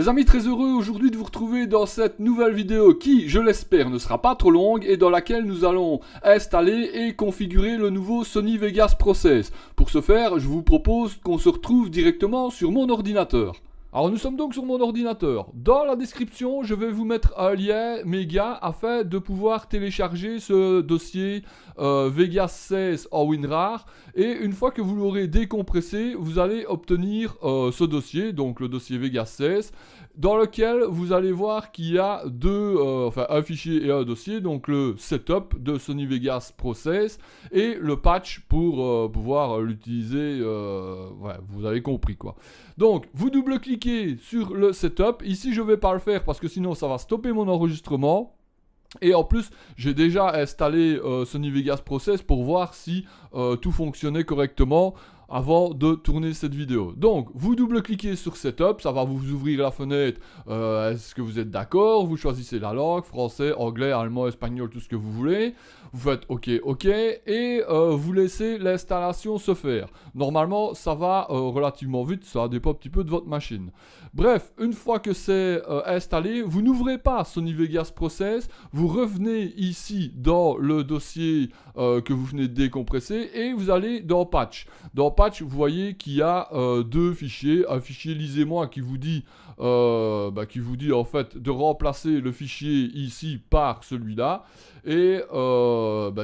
Les amis, très heureux aujourd'hui de vous retrouver dans cette nouvelle vidéo qui, je l'espère, ne sera pas trop longue et dans laquelle nous allons installer et configurer le nouveau Sony Vegas Pro 16. Pour ce faire, je vous propose qu'on se retrouve directement sur mon ordinateur. Alors nous sommes donc sur mon ordinateur. Dans la description, je vais vous mettre un lien méga afin de pouvoir télécharger ce dossier Vegas 16 en WinRAR. Et une fois que vous l'aurez décompressé, vous allez obtenir ce dossier, donc le dossier Vegas 16, dans lequel vous allez voir qu'il y a un fichier et un dossier, donc le setup de Sony Vegas Pro 16 et le patch pour pouvoir l'utiliser. Vous avez compris quoi. Donc vous double-cliquez sur le setup. Ici je ne vais pas le faire parce que sinon ça va stopper mon enregistrement. Et en plus, j'ai déjà installé Sony Vegas Pro 16 pour voir si tout fonctionnait correctement avant de tourner cette vidéo. Donc, vous double-cliquez sur Setup, ça va vous ouvrir la fenêtre. Est-ce que vous êtes d'accord? Vous choisissez la langue, français, anglais, allemand, espagnol, tout ce que vous voulez. Vous faites OK, OK, et vous laissez l'installation se faire. Normalement, ça va relativement vite, ça dépend un petit peu de votre machine. Bref, une fois que c'est installé, vous n'ouvrez pas Sony Vegas Pro 16, vous revenez ici dans le dossier que vous venez de décompresser et vous allez dans Patch. Dans Patch, vous voyez qu'il y a deux fichiers. Un fichier lisez-moi qui vous dit en fait de remplacer le fichier ici par celui-là. Et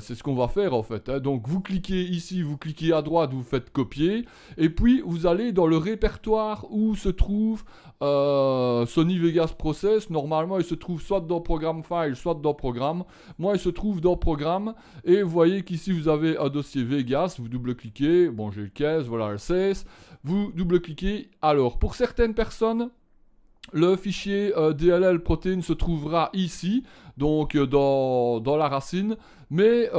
c'est ce qu'on va faire en fait. Hein. Donc vous cliquez ici, vous cliquez à droite, vous faites copier. Et puis vous allez dans le répertoire où se trouve Sony Vegas Pro 16. Normalement il se trouve soit dans Programme File, soit dans Programme. Moi il se trouve dans Programme. Et vous voyez qu'ici vous avez un dossier Vegas. Vous double-cliquez. Bon j'ai le 15, voilà le 16. Vous double-cliquez. Alors pour certaines personnes, le fichier DLL protein se trouvera ici, donc dans la racine, mais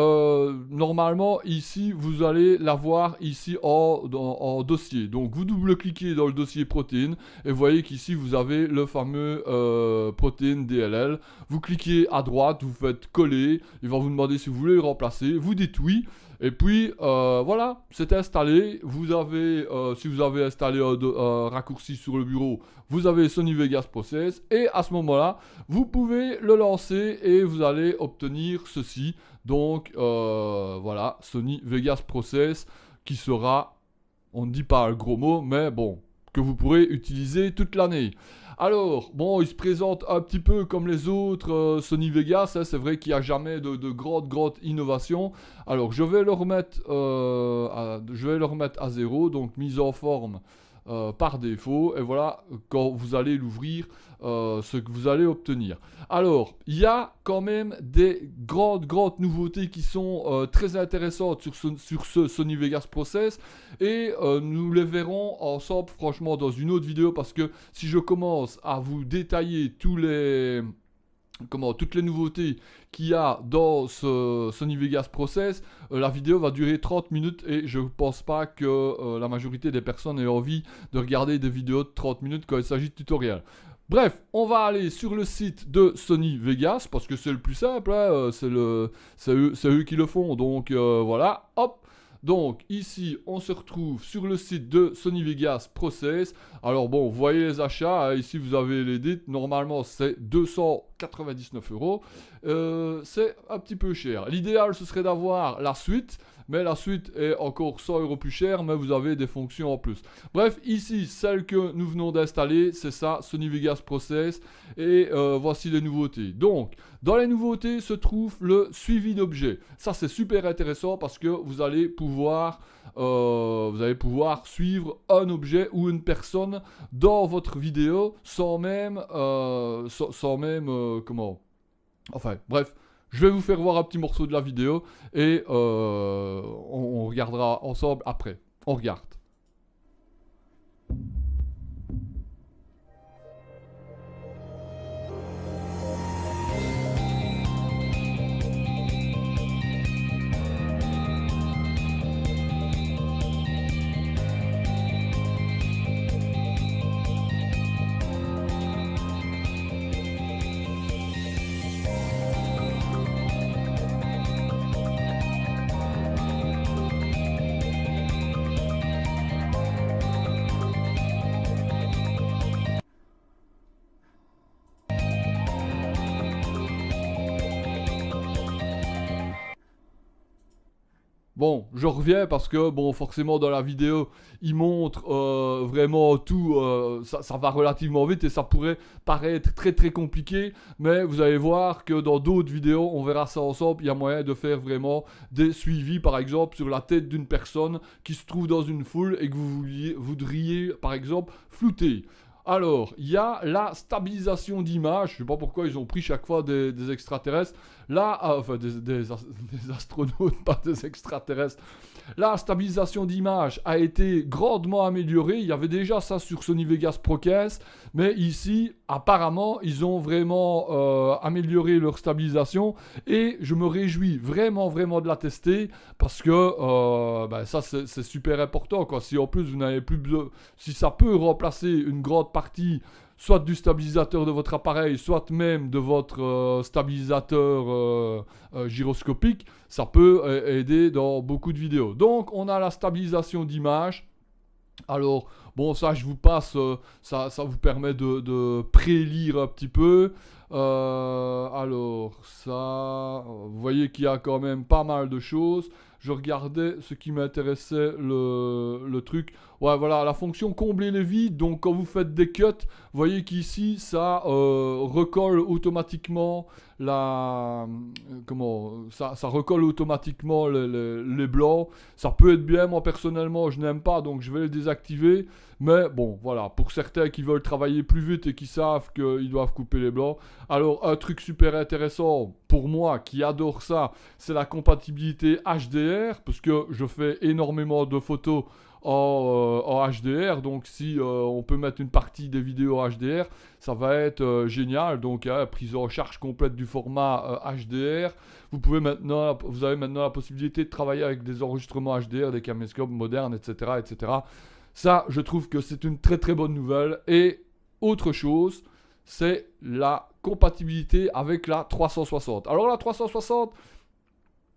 normalement ici vous allez l'avoir ici en dossier. Donc vous double-cliquez dans le dossier protein et vous voyez qu'ici vous avez le fameux protein DLL. Vous cliquez à droite, vous faites coller, il va vous demander si vous voulez le remplacer, vous dites oui. Et puis voilà, c'est installé. Vous avez, si vous avez installé un raccourci sur le bureau, vous avez Sony Vegas Pro 16. Et à ce moment-là, vous pouvez le lancer et vous allez obtenir ceci. Donc voilà, Sony Vegas Pro 16 qui sera, on ne dit pas le gros mot, mais bon, que vous pourrez utiliser toute l'année. Alors, bon, il se présente un petit peu comme les autres Sony Vegas, hein, c'est vrai qu'il n'y a jamais de grande innovation. Alors, je vais le remettre à 0, donc mise en forme par défaut. Et voilà, quand vous allez l'ouvrir, ce que vous allez obtenir. Alors, il y a quand même des grandes nouveautés qui sont très intéressantes sur ce Sony Vegas Pro 16 et nous les verrons ensemble franchement dans une autre vidéo parce que si je commence à vous détailler toutes les nouveautés qu'il y a dans ce Sony Vegas Pro 16, la vidéo va durer 30 minutes et je ne pense pas que la majorité des personnes aient envie de regarder des vidéos de 30 minutes quand il s'agit de tutoriels. Bref, on va aller sur le site de Sony Vegas parce que c'est le plus simple, hein, c'est eux qui le font, donc voilà, hop. Donc ici, on se retrouve sur le site de Sony Vegas Pro 16. Alors bon, vous voyez les achats, hein, ici vous avez les dates, normalement c'est 299 €. C'est un petit peu cher. L'idéal ce serait d'avoir la suite. Mais la suite est encore 100 € plus chère, mais vous avez des fonctions en plus. Bref, ici, celle que nous venons d'installer, c'est ça, Sony Vegas Pro 16. Et voici les nouveautés. Donc, dans les nouveautés se trouve le suivi d'objets. Ça, c'est super intéressant parce que vous allez pouvoir suivre un objet ou une personne dans votre vidéo sans même enfin, bref. Je vais vous faire voir un petit morceau de la vidéo et on regardera ensemble après. On regarde. Bon, je reviens parce que, bon, forcément, dans la vidéo, il montre vraiment tout. Ça va relativement vite et ça pourrait paraître très très compliqué. Mais vous allez voir que dans d'autres vidéos, on verra ça ensemble. Il y a moyen de faire vraiment des suivis, par exemple, sur la tête d'une personne qui se trouve dans une foule et que vous voudriez, par exemple, flouter. Alors, il y a la stabilisation d'image. Je ne sais pas pourquoi ils ont pris chaque fois des extraterrestres. Là, enfin, des astronautes, pas des extraterrestres. La stabilisation d'image a été grandement améliorée. Il y avait déjà ça sur Sony Vegas Pro 15. Mais ici, apparemment, ils ont vraiment amélioré leur stabilisation. Et je me réjouis vraiment, vraiment de la tester. Parce que ça, c'est super important, quoi. Si en plus, vous n'avez plus besoin... Si ça peut remplacer une grande partie soit du stabilisateur de votre appareil, soit même de votre stabilisateur gyroscopique, ça peut aider dans beaucoup de vidéos. Donc, on a la stabilisation d'image. Alors, bon, ça, je vous passe, ça vous permet de prélire un petit peu. Alors, ça, vous voyez qu'il y a quand même pas mal de choses. Je regardais ce qui m'intéressait, le truc. Ouais, voilà, la fonction combler les vides. Donc, quand vous faites des cuts, vous voyez qu'ici, ça recolle automatiquement ça recolle automatiquement les blancs. Ça peut être bien. Moi, personnellement, je n'aime pas, donc je vais le désactiver. Mais bon, voilà, pour certains qui veulent travailler plus vite et qui savent qu'ils doivent couper les blancs. Alors, un truc super intéressant pour moi qui adore ça, c'est la compatibilité HDR, parce que je fais énormément de photos en HDR. Donc, si on peut mettre une partie des vidéos en HDR, ça va être génial. Donc, prise en charge complète du format HDR. Vous avez maintenant la possibilité de travailler avec des enregistrements HDR, des caméscopes modernes, etc., etc. Ça, je trouve que c'est une très très bonne nouvelle. Et autre chose, c'est la compatibilité avec la 360. Alors la 360,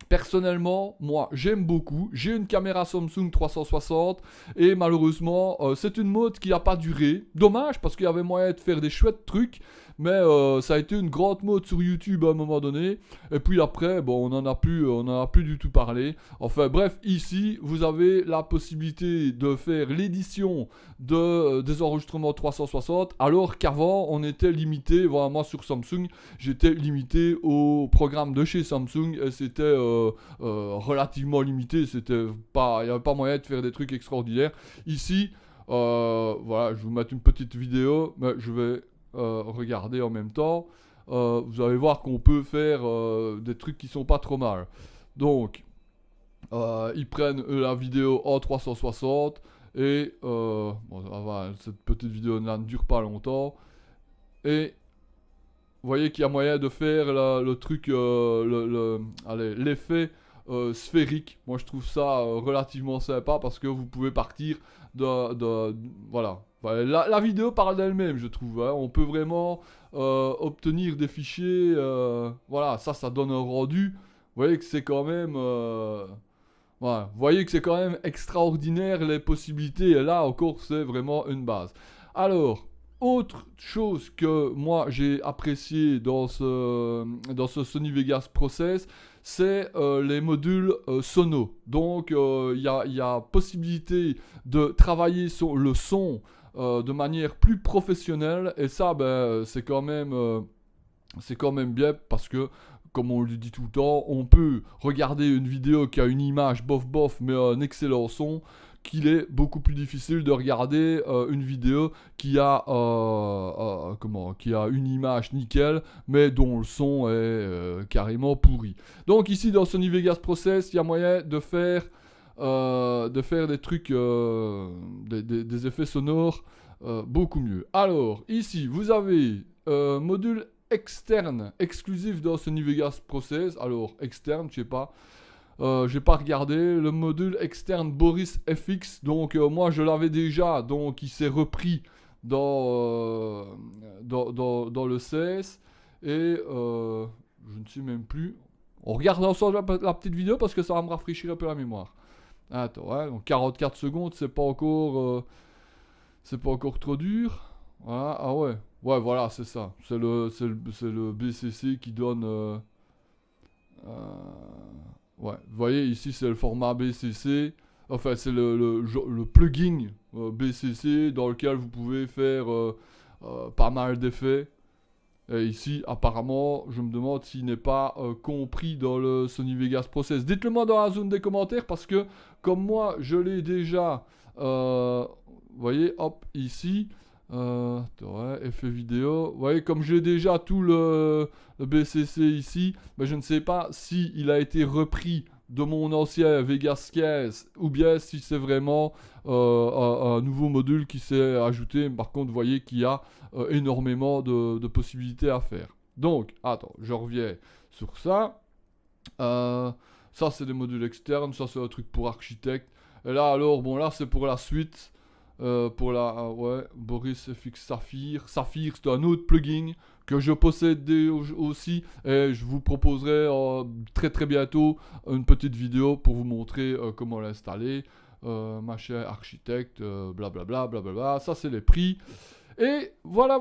personnellement, moi, j'aime beaucoup. J'ai une caméra Samsung 360 et malheureusement, c'est une mode qui n'a pas duré. Dommage parce qu'il y avait moyen de faire des chouettes trucs, mais ça a été une grande mode sur YouTube à un moment donné. Et puis après, bon, on n'en a plus du tout parlé. Enfin bref, ici, vous avez la possibilité de faire l'édition des enregistrements 360, alors qu'avant, on était limité, voilà, moi sur Samsung, j'étais limité au programme de chez Samsung et c'était relativement limité, il n'y avait pas moyen de faire des trucs extraordinaires. Ici, voilà, je vais vous mettre une petite vidéo, mais je vais regarder en même temps. Vous allez voir qu'on peut faire des trucs qui sont pas trop mal. Donc, ils prennent la vidéo en 360 et cette petite vidéo ne dure pas longtemps. Et vous voyez qu'il y a moyen de faire le truc, l'effet sphérique. Moi, je trouve ça relativement sympa parce que vous pouvez partir voilà. La vidéo parle d'elle-même, je trouve. Hein. On peut vraiment obtenir des fichiers. Voilà, ça donne un rendu. Vous voyez que c'est quand même... voilà. Vous voyez que c'est quand même extraordinaire les possibilités. Et là, encore, c'est vraiment une base. Alors... Autre chose que moi j'ai apprécié dans ce Sony Vegas Process, c'est les modules sono. Donc il y a possibilité de travailler sur le son de manière plus professionnelle et ça c'est quand même bien parce que comme on le dit tout le temps, on peut regarder une vidéo qui a une image bof mais un excellent son, qu'il est beaucoup plus difficile de regarder une vidéo qui a une image nickel mais dont le son est carrément pourri. Donc ici dans Sony Vegas Process, il y a moyen de faire des trucs, des effets sonores beaucoup mieux. Alors ici vous avez module externe exclusif dans Sony Vegas Process. Alors externe, je sais pas. J'ai pas regardé le module externe Boris FX, donc moi je l'avais déjà, donc il s'est repris dans le CS et je ne sais même plus. On regarde ensemble la petite vidéo parce que ça va me rafraîchir un peu la mémoire. Attends, ouais, donc 44 secondes, c'est pas encore trop dur. Voilà, ah ouais, voilà, c'est ça, c'est le BCC qui donne. Ouais, vous voyez ici c'est le format BCC, enfin c'est le plugin BCC dans lequel vous pouvez faire pas mal d'effets. Et ici apparemment je me demande s'il n'est pas compris dans le Sony Vegas Process. Dites-le moi dans la zone des commentaires parce que comme moi je l'ai déjà, vous voyez hop ici. Ouais, effet vidéo. Vous voyez, comme j'ai déjà tout le BCC ici, ben je ne sais pas si il a été repris de mon ancien Vegas 15 ou bien si c'est vraiment un nouveau module qui s'est ajouté. Par contre, vous voyez qu'il y a énormément de possibilités à faire. Donc, attends, je reviens sur ça. Ça, c'est des modules externes. Ça, c'est un truc pour architecte. Et là, alors, bon, là, c'est pour la suite. Pour la ouais, Boris FX Saphir. Saphir, c'est un autre plugin que je possède aussi et je vous proposerai très très bientôt une petite vidéo pour vous montrer comment l'installer. Machin architecte, blablabla, blablabla. Ça, c'est les prix. Et voilà.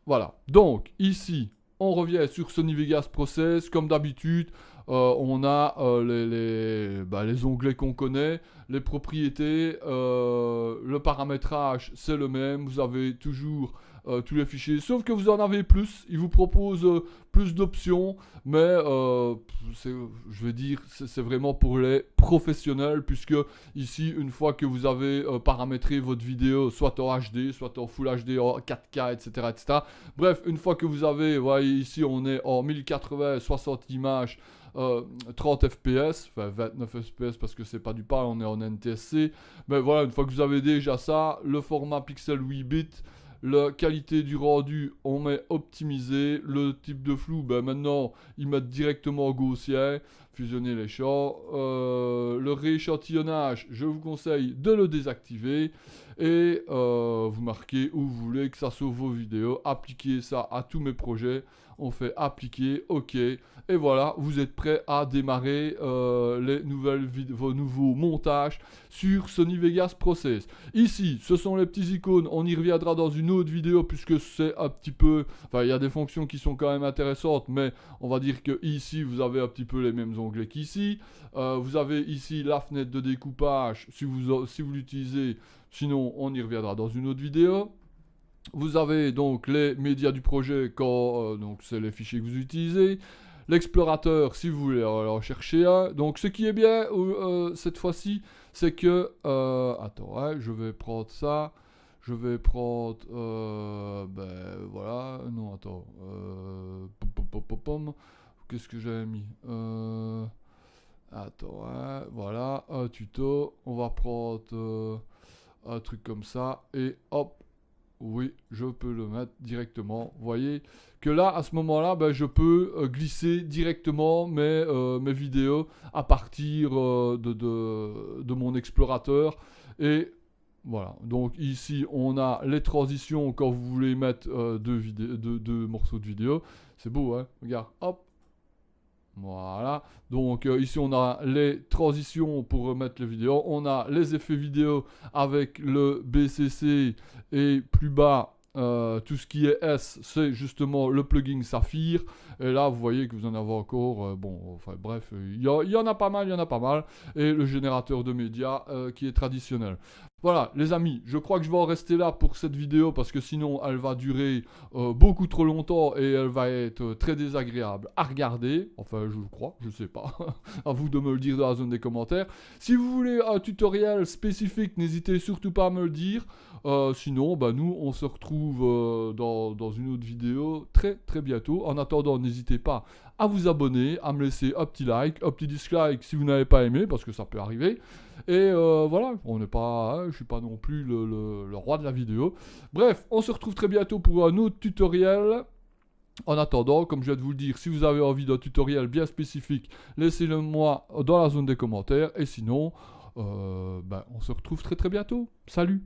Voilà. Donc, ici, on revient sur Sony Vegas Process. Comme d'habitude, on a les onglets qu'on connaît, les propriétés, le paramétrage, c'est le même. Vous avez toujours tous les fichiers, sauf que vous en avez plus. Il vous propose plus d'options, mais je vais dire, c'est vraiment pour les professionnels, puisque ici, une fois que vous avez paramétré votre vidéo, soit en HD, soit en Full HD, en 4K, etc., etc. Bref, une fois que vous avez, vous voyez ici, on est en 1080, 60 images, 30 fps, enfin 29 fps parce que c'est pas du PAL, on est en NTSC. Mais voilà, une fois que vous avez déjà ça, le format pixel 8 bits, la qualité du rendu, on met optimisé. Le type de flou, ben maintenant, ils mettent directement Gaussien, fusionner les champs. Le rééchantillonnage, je vous conseille de le désactiver. Et vous marquez où vous voulez que ça sauve vos vidéos. Appliquez ça à tous mes projets. On fait appliquer, OK. Et voilà, vous êtes prêt à démarrer vos nouveaux montages sur Sony Vegas Process. Ici, ce sont les petits icônes. On y reviendra dans une autre vidéo puisque c'est un petit peu... Enfin, il y a des fonctions qui sont quand même intéressantes, mais on va dire que ici, vous avez un petit peu les mêmes onglets qu'ici. Vous avez ici la fenêtre de découpage si vous l'utilisez. Sinon, on y reviendra dans une autre vidéo. Vous avez donc les médias du projet quand donc c'est les fichiers que vous utilisez. L'explorateur si vous voulez en chercher un. Donc ce qui est bien cette fois-ci, c'est que... attends, hein, je vais prendre ça. Je vais prendre... ben voilà. Non, attends. Qu'est-ce que j'avais mis attends, hein, voilà. Un tuto. On va prendre un truc comme ça. Et hop. Oui, je peux le mettre directement. Vous voyez que là, à ce moment-là, ben, je peux glisser directement mes vidéos à partir de mon explorateur. Et voilà. Donc ici, on a les transitions quand vous voulez mettre deux morceaux de vidéo. C'est beau, hein? Regarde, hop. Voilà, donc ici on a les transitions pour remettre les vidéos, on a les effets vidéo avec le BCC et plus bas tout ce qui est S, c'est justement le plugin Saphir. Et là vous voyez que vous en avez encore, bon, enfin bref, il y en a pas mal, et le générateur de médias qui est traditionnel. Voilà les amis, je crois que je vais en rester là pour cette vidéo parce que sinon elle va durer beaucoup trop longtemps et elle va être très désagréable à regarder. Enfin je le crois, je sais pas, à vous de me le dire dans la zone des commentaires. Si vous voulez un tutoriel spécifique, n'hésitez surtout pas à me le dire. Sinon, bah, nous on se retrouve dans une autre vidéo très très bientôt. En attendant, n'hésitez pas à vous abonner, à me laisser un petit like, un petit dislike si vous n'avez pas aimé parce que ça peut arriver. Et voilà, on n'est pas, hein, je suis pas non plus le roi de la vidéo. Bref, on se retrouve très bientôt pour un autre tutoriel. En attendant, comme je viens de vous le dire, si vous avez envie d'un tutoriel bien spécifique, laissez-le moi dans la zone des commentaires. Et sinon, on se retrouve très très bientôt. Salut!